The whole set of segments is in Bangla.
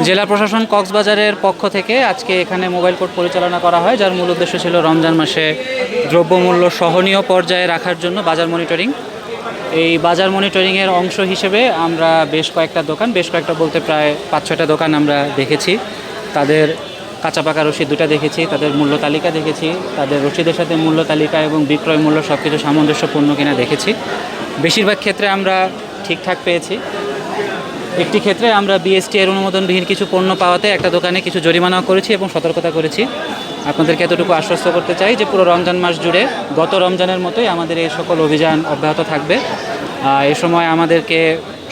জেলা প্রশাসন কক্সবাজারের পক্ষ থেকে আজকে এখানে মোবাইল কোর্ট পরিচালনা করা হয়, যার মূল উদ্দেশ্য ছিল রমজান মাসে দ্রব্যমূল্য সহনীয় পর্যায়ে রাখার জন্য বাজার মনিটরিং। এই বাজার মনিটরিংয়ের অংশ হিসেবে আমরা বেশ কয়েকটা বলতে প্রায় 5-6টা দোকান আমরা দেখেছি। তাদের কাঁচা পাকা রসিদ দুটা দেখেছি, তাদের মূল্য তালিকা দেখেছি, তাদের রসিদের সাথে মূল্য তালিকা এবং বিক্রয় মূল্য সব কিছু সামঞ্জস্যপূর্ণ কিনা দেখেছি। বেশিরভাগ ক্ষেত্রে আমরা ঠিকঠাক পেয়েছি। একটি ক্ষেত্রে আমরা বিএসটি এর অনুমোদনবিহীন কিছু পণ্য পাওয়াতে একটা দোকানে কিছু জরিমানাও করেছি এবং সতর্কতা করেছি। আপনাদেরকে এতটুকু আশ্বস্ত করতে চাই যে পুরো রমজান মাস জুড়ে গত রমজানের মতোই আমাদের এই সকল অভিযান অব্যাহত থাকবে। এ সময় আমাদেরকে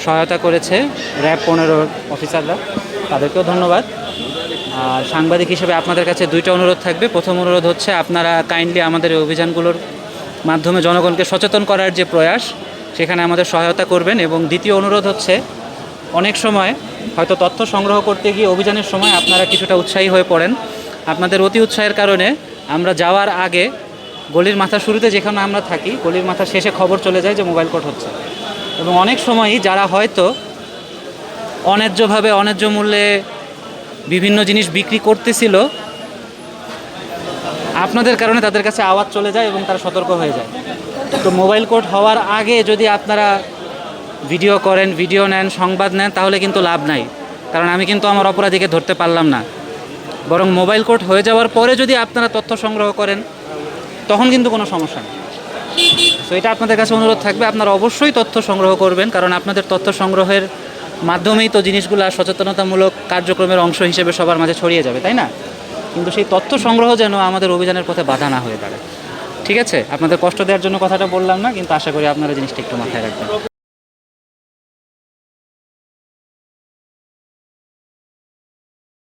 সহায়তা করেছে র্যাব 15 অফিসাররা, তাদেরকেও ধন্যবাদ। আর সাংবাদিক হিসেবে আপনাদের কাছে 2টা অনুরোধ থাকবে। প্রথম অনুরোধ হচ্ছে আপনারা কাইন্ডলি আমাদের এই অভিযানগুলোর মাধ্যমে জনগণকে সচেতন করার যে প্রয়াস, সেখানে আমাদের সহায়তা করবেন। এবং দ্বিতীয় অনুরোধ হচ্ছে, অনেক সময় হয়তো তথ্য সংগ্রহ করতে গিয়ে অভিযানের সময় আপনারা কিছুটা উৎসাহী হয়ে পড়েন। আপনাদের অতি উৎসাহের কারণে আমরা যাওয়ার আগে গলির মাথা শুরুতে যেখানে আমরা থাকি, গলির মাথা শেষে খবর চলে যায় যে মোবাইল কোর্ট হচ্ছে। এবং অনেক সময়ই যারা হয়তো অন্যায্য মূল্যে বিভিন্ন জিনিস বিক্রি করতেছিল, আপনাদের কারণে তাদের কাছে আওয়াজ চলে যায় এবং তারা সতর্ক হয়ে যায়। তো মোবাইল কোর্ট হওয়ার আগে যদি আপনারা ভিডিও করেন, ভিডিও নেন, সংবাদ নেন, তাহলে কিন্তু লাভ নাই। কারণ আমি কিন্তু আমার অপরাধীকে ধরতে পারলাম না। বরং মোবাইল কোর্ট হয়ে যাওয়ার পরে যদি আপনারা তথ্য সংগ্রহ করেন, তখন কিন্তু কোনো সমস্যা নেই। তো এটা আপনাদের কাছে অনুরোধ থাকবে, আপনারা অবশ্যই তথ্য সংগ্রহ করবেন, কারণ আপনাদের তথ্য সংগ্রহের মাধ্যমেই তো জিনিসগুলো সচেতনতামূলক কার্যক্রমের অংশ হিসেবে সবার মাঝে ছড়িয়ে যাবে, তাই না? কিন্তু সেই তথ্য সংগ্রহ যেন আমাদের অভিযানের পথে বাধা না হয়ে দাঁড়ায়। ঠিক আছে, আপনাদের কষ্ট দেওয়ার জন্য কথাটা বললাম না, কিন্তু আশা করি আপনারা জিনিসটা একটু মাথায় রাখবেন।